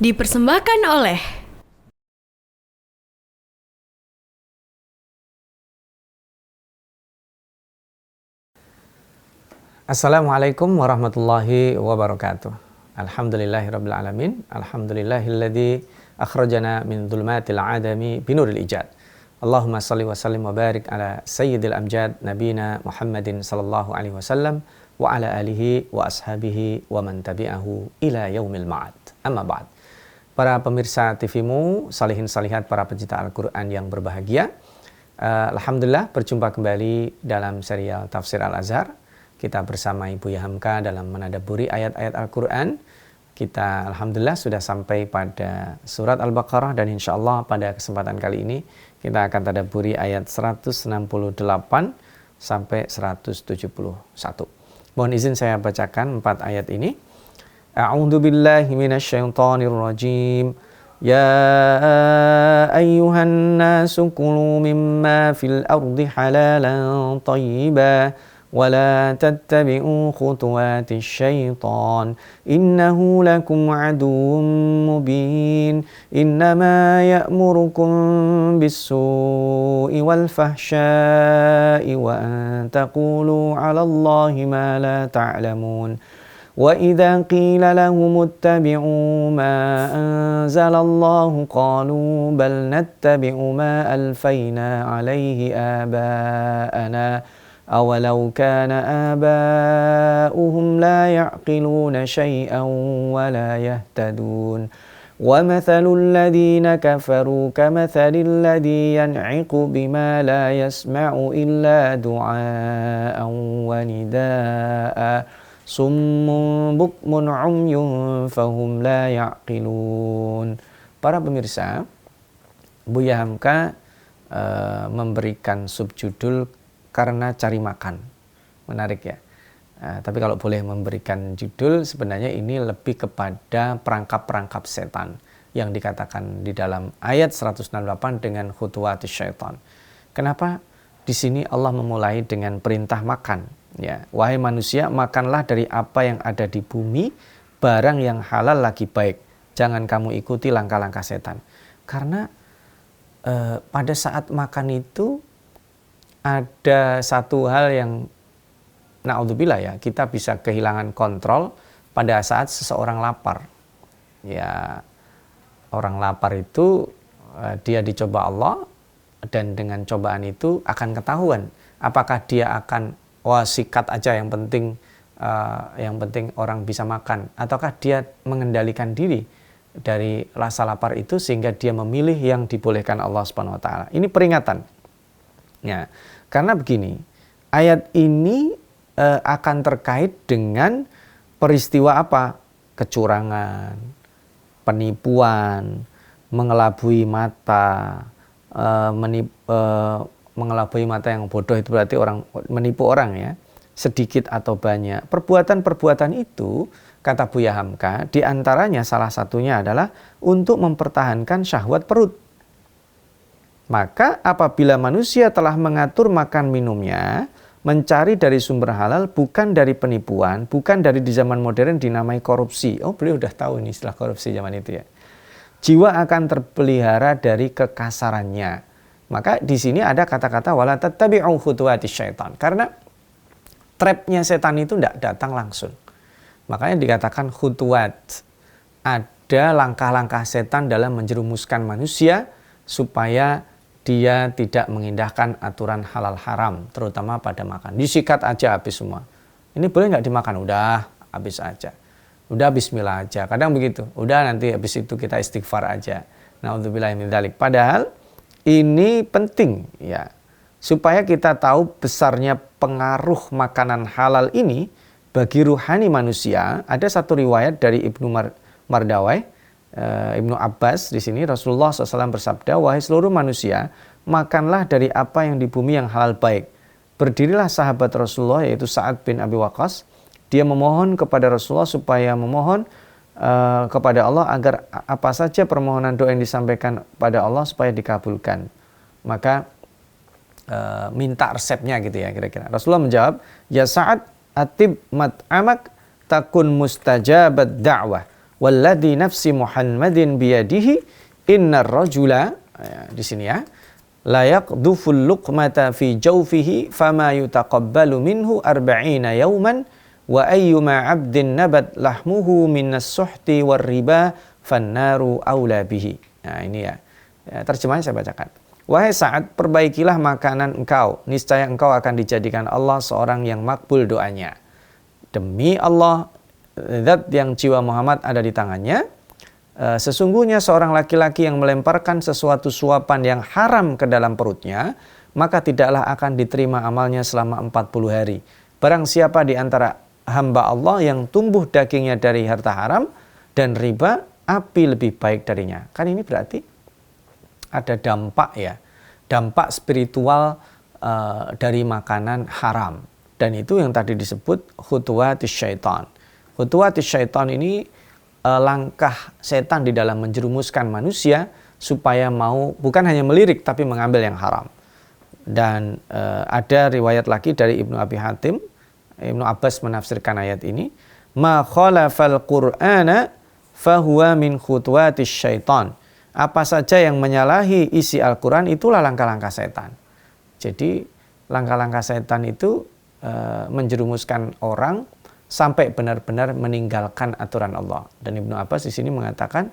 Dipersembahkan oleh Assalamualaikum warahmatullahi wabarakatuh. Alhamdulillahirabbil alamin. Alhamdulillahilladzi akhrajana min dhulumatil adami binuril ijad. Allahumma shalli wa sallim wa barik ala sayyidil amjad nabiyina Muhammadin sallallahu alaihi wasallam wa ala alihi wa ashabihi wa man tabi'ahu ila yaumil ma'ad. Amma ba'd. Para pemirsa TVmu, salihin salihat para pecinta Al-Qur'an yang berbahagia. Alhamdulillah berjumpa kembali dalam serial Tafsir Al-Azhar. Kita bersama Ibu Yahamka dalam menadaburi ayat-ayat Al-Quran. Kita alhamdulillah sudah sampai pada surat Al-Baqarah dan insya Allah pada kesempatan kali ini kita akan tadaburi ayat 168 sampai 171. Mohon izin saya bacakan 4 ayat ini. A'udzu billahi minasyaitonir rajim. Ya ayyuhan nasu kulu mimma fil ardi halalan thayyiban ولا تتبعوا خطوات الشيطان إنه لكم عدو مبين إنما يأمركم بالسوء والفحشاء وأن تقولوا على الله ما لا تعلمون وإذا قيل لهم اتبعوا ما أنزل الله قالوا بل نتبع ما ألفينا عليه آباءنا أولو كان آباؤهم لا يعقلون شيئا ولا يهتدون ومثل الذين كفروا كمثل الذي ينعق بما لا يسمع إلا دعاء ونداء صم بكم عمي فهم لا يعقلون. Para pemirsa, Buya Hamka memberikan subjudul karena cari makan. Menarik ya. Tapi kalau boleh memberikan judul, sebenarnya ini lebih kepada perangkap-perangkap setan yang dikatakan di dalam ayat 168 dengan khutuwatus syaitan. Kenapa di sini Allah memulai dengan perintah makan? Ya, wahai manusia, makanlah dari apa yang ada di bumi, barang yang halal lagi baik. Jangan kamu ikuti langkah-langkah setan. Karena pada saat makan itu ada satu hal yang na'udzubillah ya, kita bisa kehilangan kontrol pada saat seseorang lapar. Ya, orang lapar itu dia dicoba Allah dan dengan cobaan itu akan ketahuan apakah dia akan sikat aja yang penting orang bisa makan, ataukah dia mengendalikan diri dari rasa lapar itu sehingga dia memilih yang dibolehkan Allah Subhanahu wa taala. Ini peringatan. Ya, karena begini, ayat ini akan terkait dengan peristiwa apa? Kecurangan, penipuan, mengelabui mata, mengelabui mata yang bodoh itu berarti orang menipu orang ya, sedikit atau banyak. Perbuatan-perbuatan itu, kata Buya Hamka, diantaranya salah satunya adalah untuk mempertahankan syahwat perut. Maka apabila manusia telah mengatur makan minumnya, mencari dari sumber halal, bukan dari penipuan, bukan dari di zaman modern dinamai korupsi. Oh, beliau udah tahu ini istilah korupsi zaman itu ya. Jiwa akan terpelihara dari kekasarannya. Maka di sini ada kata-kata wala tattabi'u khutuwatis syaitan. Karena trapnya setan itu tidak datang langsung. Makanya dikatakan khutuwat. Ada langkah-langkah setan dalam menjerumuskan manusia supaya dia tidak mengindahkan aturan halal haram, terutama pada makan. Disikat aja habis semua. Ini boleh nggak dimakan? Udah, habis aja. Udah bismillah aja. Kadang begitu. Udah nanti habis itu kita istighfar aja. Na'udzubillahi min dzalik. Padahal ini penting ya, supaya kita tahu besarnya pengaruh makanan halal ini bagi ruhani manusia. Ada satu riwayat dari Ibnu Mardawai, Ibnu Abbas di sini, Rasulullah SAW bersabda, wahai seluruh manusia, makanlah dari apa yang di bumi yang halal baik. Berdirilah sahabat Rasulullah yaitu Sa'ad bin Abi Waqqas. Dia memohon kepada Rasulullah supaya memohon kepada Allah agar apa saja permohonan doa yang disampaikan pada Allah supaya dikabulkan. Maka minta resepnya gitu ya kira-kira. Rasulullah menjawab, ya Sa'ad atib mat'amak takun mustajabat da'wah walladzi nafsi Muhammadin biyadihi innar rajula, di sini ya, la yaqduful luqmata fi jawfihi fama yutaqabbalu minhu arba'ina yawman wa ayyuma 'abdin nabat lahmuhu minas suhti war riba fannaru aula bihi. Nah, ini ya. Terjemahnya saya bacakan. Wahai Sa'ad, perbaikilah makanan engkau, niscaya engkau akan dijadikan Allah seorang yang makbul doanya. Demi Allah, zat yang jiwa Muhammad ada di tangannya, sesungguhnya seorang laki-laki yang melemparkan sesuatu suapan yang haram ke dalam perutnya, maka tidaklah akan diterima amalnya selama 40 hari. Barang siapa di antara hamba Allah yang tumbuh dagingnya dari harta haram dan riba, api lebih baik darinya. Kan ini berarti ada dampak ya, dampak spiritual dari makanan haram. Dan itu yang tadi disebut khutuwatis syaitan. Khutuwatis syaitan ini langkah setan di dalam menjerumuskan manusia supaya mau bukan hanya melirik tapi mengambil yang haram. Dan ada riwayat lagi dari Ibnu Abi Hatim, Ibnu Abbas menafsirkan ayat ini, ma khalafal qur'ana fahuwa min khutuwatis syaitan. Apa saja yang menyalahi isi Al-Quran itulah langkah-langkah setan. Jadi langkah-langkah setan itu menjerumuskan orang sampai benar-benar meninggalkan aturan Allah. Dan Ibnu Abbas di sini mengatakan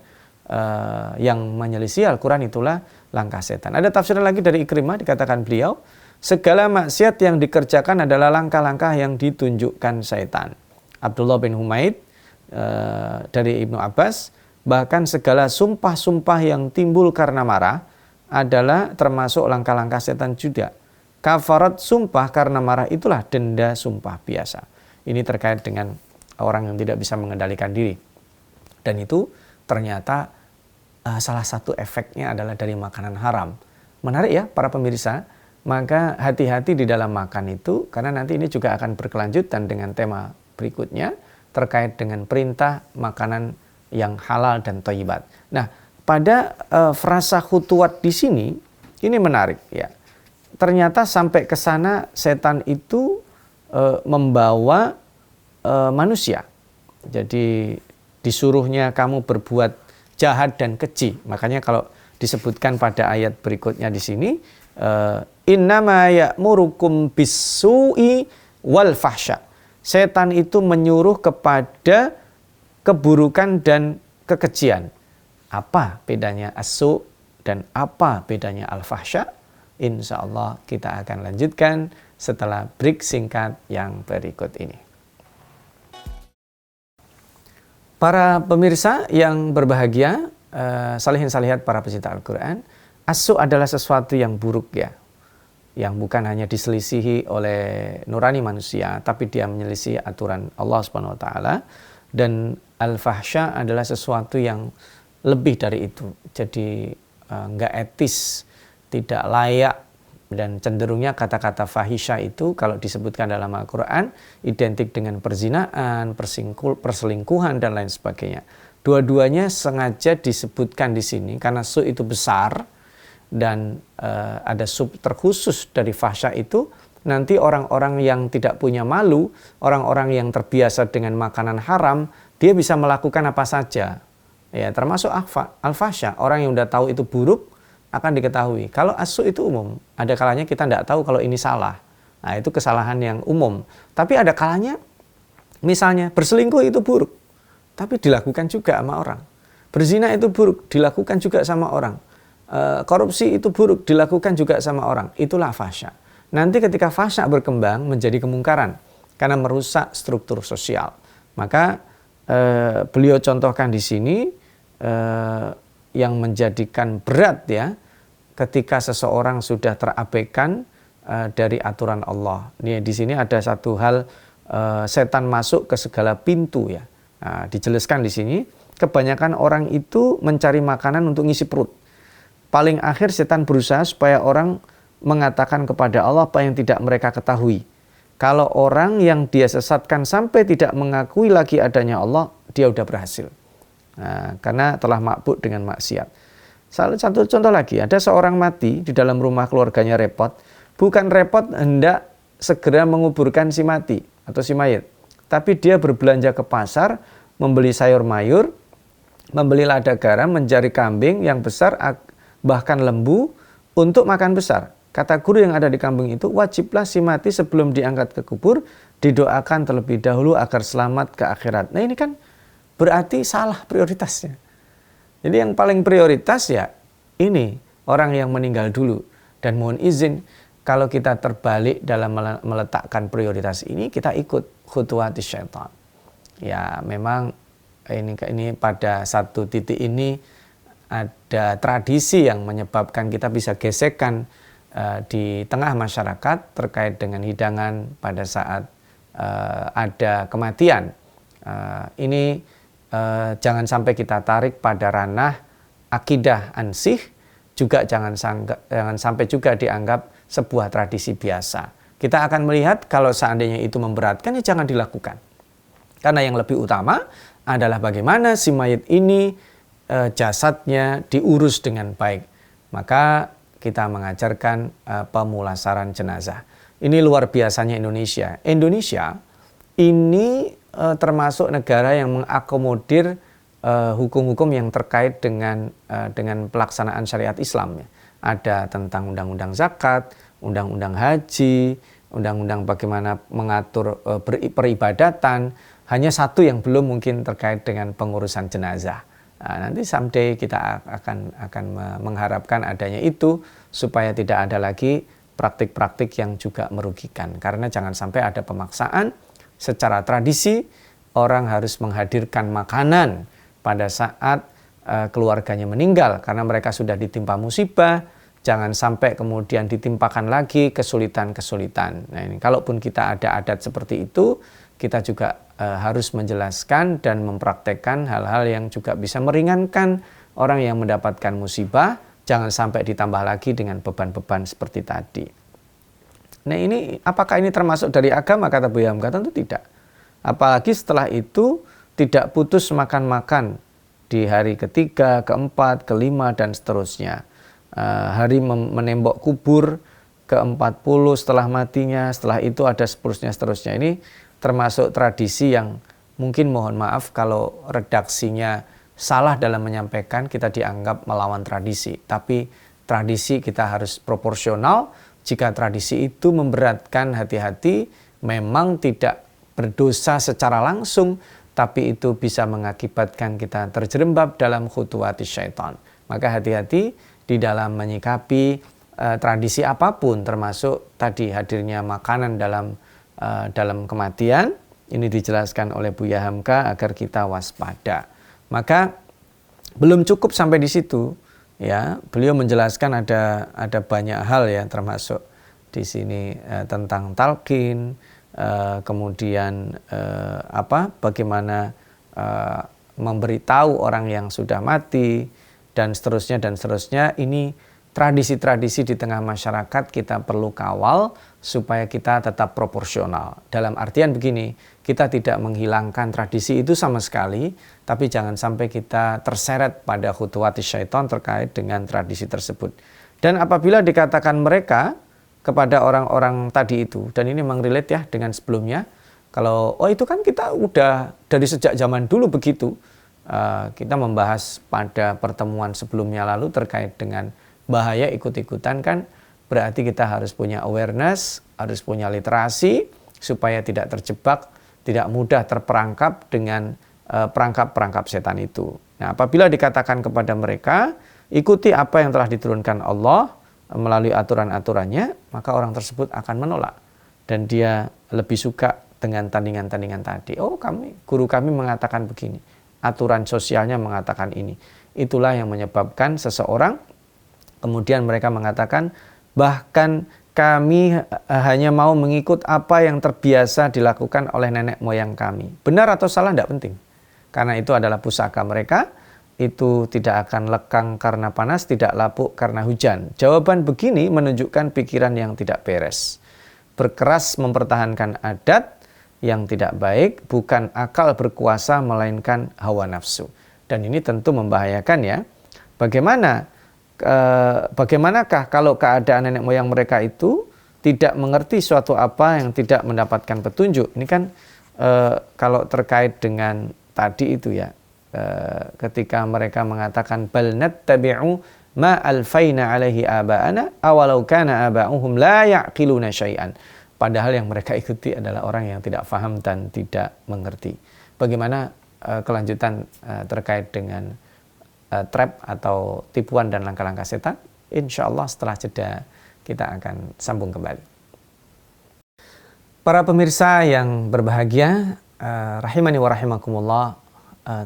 yang menyelisih Al-Quran itulah langkah setan. Ada tafsiran lagi dari Ikrimah, dikatakan beliau, segala maksiat yang dikerjakan adalah langkah-langkah yang ditunjukkan setan. Abdullah bin Humaid dari Ibnu Abbas, bahkan segala sumpah-sumpah yang timbul karena marah adalah termasuk langkah-langkah setan juga. Kafarat sumpah karena marah itulah denda sumpah biasa. Ini terkait dengan orang yang tidak bisa mengendalikan diri. Dan itu ternyata salah satu efeknya adalah dari makanan haram. Menarik ya para pemirsa, maka hati-hati di dalam makan itu, karena nanti ini juga akan berkelanjutan dengan tema berikutnya terkait dengan perintah makanan yang halal dan thayyibat. Nah, pada frasa khutuwat di sini, ini menarik ya. Ternyata sampai ke sana setan itu membawa manusia. Jadi disuruhnya kamu berbuat jahat dan keji. Makanya kalau disebutkan pada ayat berikutnya di sini, innama ya'murukum bis-su'i wal fahsya. Setan itu menyuruh kepada keburukan dan kekejian. Apa bedanya as-su' dan apa bedanya al-fahsya? Insya Allah kita akan lanjutkan setelah break singkat yang berikut ini. Para pemirsa yang berbahagia, salihin salihat para pecinta Al-Quran, as-su' adalah sesuatu yang buruk ya, yang bukan hanya diselisihi oleh nurani manusia, tapi dia menyelisih aturan Allah Subhanahu Wa Taala. Dan al-fahsya adalah sesuatu yang lebih dari itu, jadi nggak etis, tidak layak, dan cenderungnya kata-kata fahisha itu kalau disebutkan dalam Al-Quran identik dengan perzinaan, perselingkuhan dan lain sebagainya. Dua-duanya sengaja disebutkan di sini karena su itu besar dan ada sub terkhusus dari fahsya itu. Nanti orang-orang yang tidak punya malu, orang-orang yang terbiasa dengan makanan haram, dia bisa melakukan apa saja. Ya, termasuk al-fahsya, orang yang udah tahu itu buruk akan diketahui. Kalau as-su itu umum, ada kalanya kita tidak tahu kalau ini salah. Nah, itu kesalahan yang umum. Tapi ada kalanya misalnya berselingkuh itu buruk, tapi dilakukan juga sama orang. Berzina itu buruk, dilakukan juga sama orang. Korupsi itu buruk, dilakukan juga sama orang. Itulah fahsya. Nanti ketika fahsya berkembang menjadi kemungkaran karena merusak struktur sosial. Maka beliau contohkan di sini yang menjadikan berat ya ketika seseorang sudah terabaikan dari aturan Allah. Ini di sini ada satu hal, setan masuk ke segala pintu ya. Nah, dijelaskan di sini kebanyakan orang itu mencari makanan untuk ngisi perut. Paling akhir setan berusaha supaya orang mengatakan kepada Allah apa yang tidak mereka ketahui. Kalau orang yang dia sesatkan sampai tidak mengakui lagi adanya Allah, dia udah berhasil. Nah, karena telah mabuk dengan maksiat. Salah satu contoh lagi, ada seorang mati di dalam rumah keluarganya repot. Bukan repot hendak segera menguburkan si mati atau si mayit. Tapi dia berbelanja ke pasar, membeli sayur mayur, membeli lada garam, mencari kambing yang besar, bahkan lembu untuk makan besar. Kata guru yang ada di kampung itu, wajiblah si mati sebelum diangkat ke kubur, didoakan terlebih dahulu agar selamat ke akhirat. Nah ini kan berarti salah prioritasnya. Jadi yang paling prioritas ya ini, orang yang meninggal dulu. Dan mohon izin, kalau kita terbalik dalam meletakkan prioritas ini, kita ikut khutuwati syaitan. Ya memang ini pada satu titik ini ada tradisi yang menyebabkan kita bisa gesekan di tengah masyarakat terkait dengan hidangan pada saat ada kematian. Ini jangan sampai kita tarik pada ranah akidah ansih, juga jangan sampai juga dianggap sebuah tradisi biasa. Kita akan melihat kalau seandainya itu memberatkan, ya jangan dilakukan. Karena yang lebih utama adalah bagaimana si mayit ini jasadnya diurus dengan baik. Maka kita mengajarkan pemulasaran jenazah. Ini luar biasanya Indonesia. Indonesia ini termasuk negara yang mengakomodir hukum-hukum yang terkait dengan pelaksanaan syariat Islam. Ada tentang undang-undang zakat, undang-undang haji, undang-undang bagaimana mengatur peribadatan. Hanya satu yang belum mungkin terkait dengan pengurusan jenazah. Nanti someday kita akan mengharapkan adanya itu supaya tidak ada lagi praktik-praktik yang juga merugikan. Karena jangan sampai ada pemaksaan secara tradisi orang harus menghadirkan makanan pada saat keluarganya meninggal karena mereka sudah ditimpa musibah. Jangan sampai kemudian ditimpakan lagi kesulitan-kesulitan. Nah ini kalaupun kita ada adat seperti itu, kita juga harus menjelaskan dan mempraktekkan hal-hal yang juga bisa meringankan orang yang mendapatkan musibah. Jangan sampai ditambah lagi dengan beban-beban seperti tadi. Nah ini apakah ini termasuk dari agama, kata Buya Hamka? Tentu tidak. Apalagi setelah itu tidak putus makan-makan di hari ketiga, keempat, kelima dan seterusnya. Hari menembok kubur ke-40 setelah matinya, setelah itu ada seterusnya. Ini termasuk tradisi yang mungkin mohon maaf kalau redaksinya salah dalam menyampaikan, kita dianggap melawan tradisi. Tapi tradisi kita harus proporsional. Jika tradisi itu memberatkan, hati-hati, memang tidak berdosa secara langsung, tapi itu bisa mengakibatkan kita terjerembab dalam khutuwati syaitan. Maka hati-hati di dalam menyikapi tradisi apapun, termasuk tadi hadirnya makanan dalam kematian. Ini dijelaskan oleh Buya Hamka agar kita waspada. Maka belum cukup sampai di situ, ya. Beliau menjelaskan ada banyak hal ya, termasuk di sini tentang talqin, kemudian bagaimana memberitahu orang yang sudah mati dan seterusnya. Ini tradisi-tradisi di tengah masyarakat kita perlu kawal supaya kita tetap proporsional. Dalam artian begini, kita tidak menghilangkan tradisi itu sama sekali, tapi jangan sampai kita terseret pada khutuwati syaitan terkait dengan tradisi tersebut. Dan apabila dikatakan mereka kepada orang-orang tadi itu, dan ini memang relate ya dengan sebelumnya, kalau itu kan kita udah dari sejak zaman dulu begitu. Kita membahas pada pertemuan sebelumnya lalu terkait dengan bahaya ikut-ikutan, kan berarti kita harus punya awareness, harus punya literasi supaya tidak terjebak, tidak mudah terperangkap dengan perangkap-perangkap setan itu. Nah, apabila dikatakan kepada mereka, ikuti apa yang telah diturunkan Allah melalui aturan-aturannya, maka orang tersebut akan menolak. Dan dia lebih suka dengan tandingan-tandingan tadi. Guru kami mengatakan begini, aturan sosialnya mengatakan ini. Itulah yang menyebabkan seseorang kemudian mereka mengatakan, bahkan kami hanya mau mengikut apa yang terbiasa dilakukan oleh nenek moyang kami. Benar atau salah tidak penting. Karena itu adalah pusaka mereka, itu tidak akan lekang karena panas, tidak lapuk karena hujan. Jawaban begini menunjukkan pikiran yang tidak beres. Berkeras mempertahankan adat yang tidak baik, bukan akal berkuasa melainkan hawa nafsu. Dan ini tentu membahayakan ya. Bagaimanakah kalau keadaan nenek moyang mereka itu tidak mengerti suatu apa yang tidak mendapatkan petunjuk? Ini kan kalau terkait dengan tadi itu ya, ketika mereka mengatakan bal nattabi'u ma alfaina alaihi aba'ana awalau kana aba'uhum la ya'qiluna syai'an. Padahal yang mereka ikuti adalah orang yang tidak faham dan tidak mengerti. Bagaimana kelanjutan terkait dengan trap atau tipuan dan langkah-langkah setan? Insya Allah setelah jeda kita akan sambung kembali. Para pemirsa yang berbahagia, rahimani wa rahimakumullah,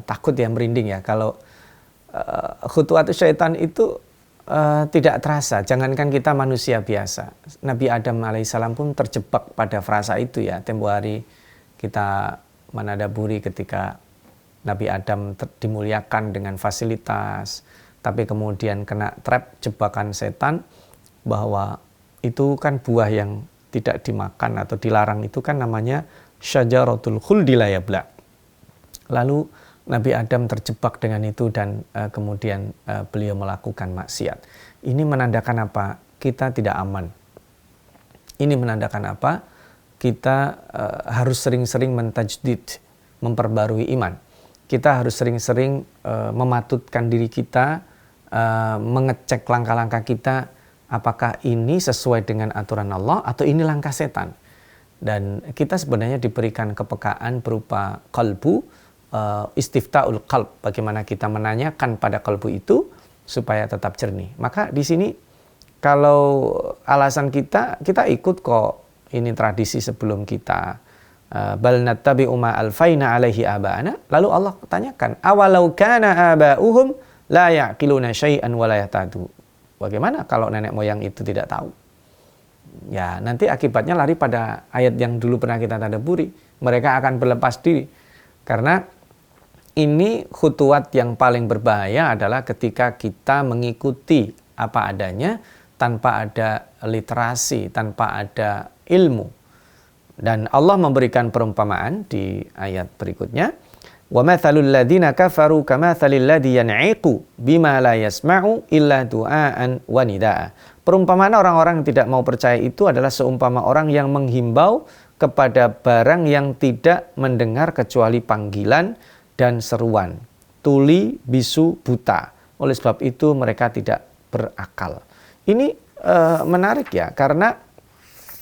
takut ya, merinding ya kalau khutuwatus syaitan itu tidak terasa. Jangankan kita manusia biasa, Nabi Adam alaihissalam pun terjebak pada frasa itu ya. Tempo hari kita menadaburi ketika Nabi Adam dimuliakan dengan fasilitas, tapi kemudian kena trap jebakan setan, bahwa itu kan buah yang tidak dimakan atau dilarang, itu kan namanya syajaratul khuldi la yabla. Lalu Nabi Adam terjebak dengan itu dan kemudian beliau melakukan maksiat. Ini menandakan apa? Kita tidak aman. Ini menandakan apa? Kita harus sering-sering mentajdid, memperbarui iman. Kita harus sering-sering mematutkan diri kita, mengecek langkah-langkah kita, apakah ini sesuai dengan aturan Allah atau ini langkah setan. Dan kita sebenarnya diberikan kepekaan berupa qalbu, istiftaul qalb, bagaimana kita menanyakan pada kalbu itu supaya tetap jernih. Maka di sini kalau alasan kita ikut kok, ini tradisi sebelum kita, bal nattabi'u ma alfaina alaihi aba'ana, lalu Allah tanyakan awalau kana aba'uhum la ya'qiluna syai'an wa la yahtadu. Bagaimana kalau nenek moyang itu tidak tahu? Ya, nanti akibatnya lari pada ayat yang dulu pernah kita tadabburi. Mereka akan berlepas diri. Karena ini khutuwat yang paling berbahaya adalah ketika kita mengikuti apa adanya tanpa ada literasi, tanpa ada ilmu. Dan Allah memberikan perumpamaan di ayat berikutnya. Wa mathalul ladzina kafaru kamathalil ladzi yan'iqu bima la yasma'u illa du'aan wa nidaa. Perumpamaan orang-orang yang tidak mau percaya itu adalah seumpama orang yang menghimbau kepada barang yang tidak mendengar kecuali panggilan dan seruan, tuli, bisu, buta. Oleh sebab itu mereka tidak berakal. Ini menarik ya, karena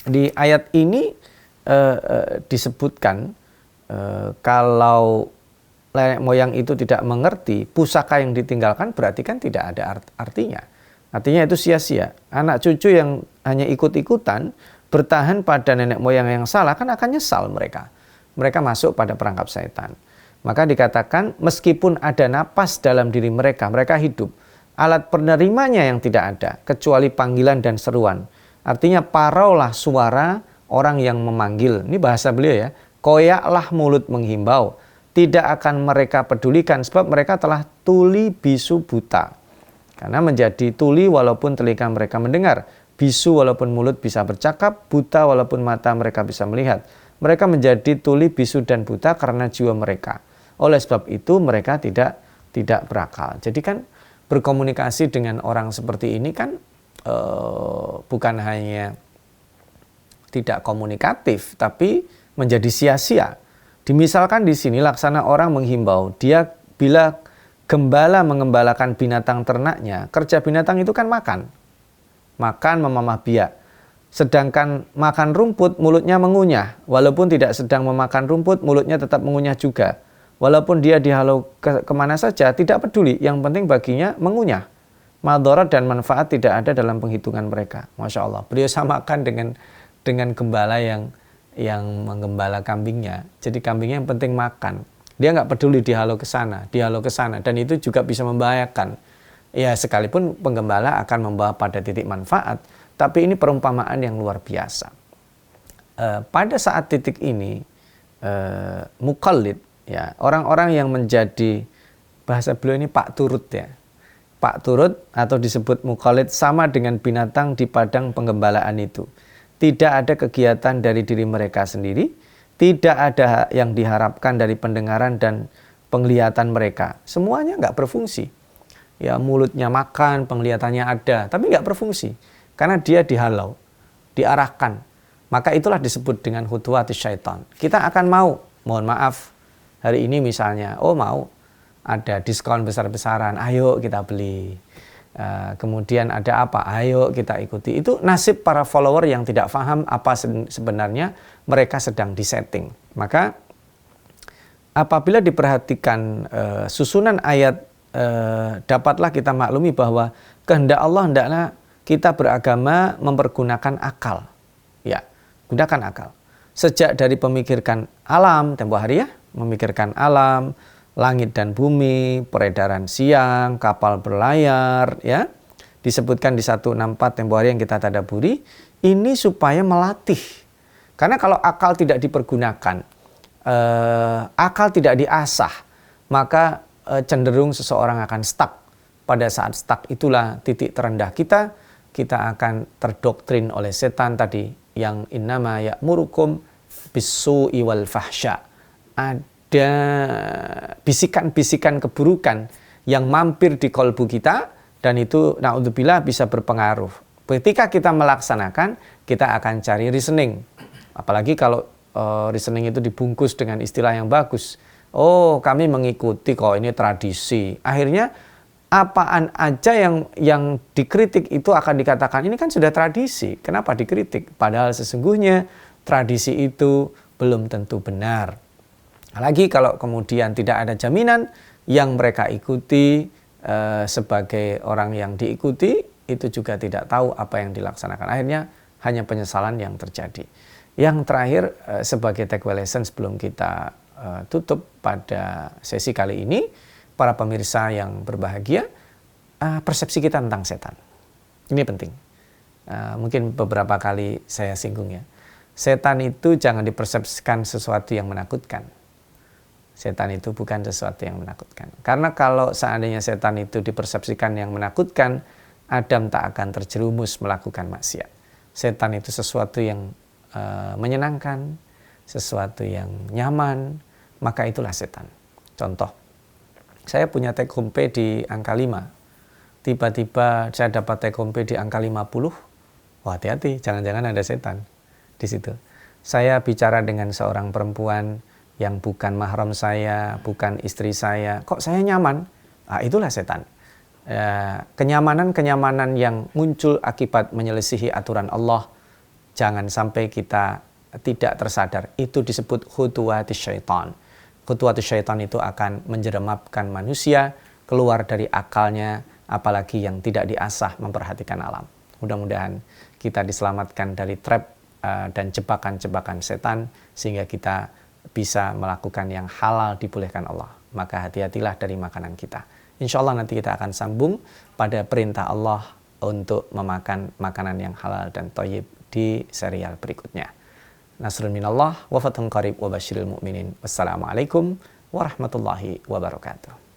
di ayat ini disebutkan kalau nenek moyang itu tidak mengerti, pusaka yang ditinggalkan berarti kan tidak ada artinya. Artinya itu sia-sia. Anak cucu yang hanya ikut-ikutan bertahan pada nenek moyang yang salah kan akan nyesal mereka. Mereka masuk pada perangkap setan. Maka dikatakan meskipun ada napas dalam diri mereka, mereka hidup. Alat penerimanya yang tidak ada, kecuali panggilan dan seruan. Artinya paraulah suara orang yang memanggil. Ini bahasa beliau ya. Koyaklah mulut menghimbau. Tidak akan mereka pedulikan sebab mereka telah tuli, bisu, buta. Karena menjadi tuli walaupun telinga mereka mendengar. Bisu walaupun mulut bisa bercakap, buta walaupun mata mereka bisa melihat. Mereka menjadi tuli, bisu, dan buta karena jiwa mereka. Oleh sebab itu mereka tidak berakal. Jadi kan berkomunikasi dengan orang seperti ini kan bukan hanya tidak komunikatif, tapi menjadi sia-sia. Dimisalkan di sini laksana orang menghimbau, dia bila gembala mengembalakan binatang ternaknya, kerja binatang itu kan makan memamah biak. Sedangkan makan rumput mulutnya mengunyah, walaupun tidak sedang memakan rumput mulutnya tetap mengunyah juga. Walaupun dia dihalau kemana saja, tidak peduli. Yang penting baginya mengunyah. Madharat dan manfaat tidak ada dalam penghitungan mereka. Masya Allah. Beliau samakan dengan gembala yang menggembala kambingnya. Jadi kambingnya yang penting makan. Dia nggak peduli dihalau ke sana. Dan itu juga bisa membahayakan. Ya, sekalipun penggembala akan membawa pada titik manfaat. Tapi ini perumpamaan yang luar biasa. Pada saat titik ini, mukallid, ya, orang-orang yang menjadi, bahasa beliau ini Pak Turut ya. Pak Turut atau disebut mukallid sama dengan binatang di padang penggembalaan itu. Tidak ada kegiatan dari diri mereka sendiri, tidak ada yang diharapkan dari pendengaran dan penglihatan mereka. Semuanya nggak berfungsi. Ya, mulutnya makan, penglihatannya ada, tapi nggak berfungsi. Karena dia dihalau, diarahkan. Maka itulah disebut dengan khutuwatus syaitan. Kita akan mau, mohon maaf, hari ini misalnya, mau ada diskon besar-besaran, ayo kita beli. Kemudian ada apa, ayo kita ikuti. Itu nasib para follower yang tidak paham apa sebenarnya mereka sedang disetting. Maka apabila diperhatikan susunan ayat, dapatlah kita maklumi bahwa kehendak Allah hendaklah kita beragama mempergunakan akal. Ya, gunakan akal. Sejak dari pemikirkan alam, tempo hari ya, memikirkan alam, langit dan bumi, peredaran siang, kapal berlayar, ya. Disebutkan di 164 tempo hari yang kita tadaburi, ini supaya melatih. Karena kalau akal tidak dipergunakan, akal tidak diasah, maka cenderung seseorang akan stuck. Pada saat stuck itulah titik terendah kita akan terdoktrin oleh setan tadi, yang innama ya'murukum bis-su'i wal fahsya. Ada bisikan-bisikan keburukan yang mampir di kolbu kita, dan itu na'udzubillah bisa berpengaruh. Ketika kita melaksanakan, kita akan cari reasoning. Apalagi kalau reasoning itu dibungkus dengan istilah yang bagus. Oh, kami mengikuti kok, ini tradisi. Akhirnya apaan aja yang dikritik itu akan dikatakan ini kan sudah tradisi. Kenapa dikritik? Padahal sesungguhnya tradisi itu belum tentu benar. Lagi kalau kemudian tidak ada jaminan yang mereka ikuti sebagai orang yang diikuti, itu juga tidak tahu apa yang dilaksanakan. Akhirnya hanya penyesalan yang terjadi. Yang terakhir sebagai takeaway lesson sebelum kita tutup pada sesi kali ini, para pemirsa yang berbahagia, persepsi kita tentang setan. Ini penting. Mungkin beberapa kali saya singgung ya. Setan itu jangan dipersepsikan sesuatu yang menakutkan. Setan itu bukan sesuatu yang menakutkan. Karena kalau seandainya setan itu dipersepsikan yang menakutkan, Adam tak akan terjerumus melakukan maksiat. Setan itu sesuatu yang menyenangkan, sesuatu yang nyaman, maka itulah setan. Contoh, saya punya take home pay di angka 5. Tiba-tiba saya dapat take home pay di angka 50. Wah, hati-hati, jangan-jangan ada setan di situ. Saya bicara dengan seorang perempuan yang bukan mahram saya, bukan istri saya. Kok saya nyaman? Itulah setan. Kenyamanan-kenyamanan yang muncul akibat menyelisihi aturan Allah, jangan sampai kita tidak tersadar. Itu disebut khutuwatis syaitan. Khutuwatis syaitan itu akan menjeremapkan manusia keluar dari akalnya, apalagi yang tidak diasah memperhatikan alam. Mudah-mudahan kita diselamatkan dari trap dan jebakan-jebakan setan, sehingga kita bisa melakukan yang halal dibolehkan Allah. Maka hati-hatilah dari makanan kita. Insya Allah nanti kita akan sambung pada perintah Allah untuk memakan makanan yang halal dan thayyib di serial berikutnya. Nasrun minallah wa fathun qarib wa basyiril mu'minin. Wassalamualaikum warahmatullahi wabarakatuh.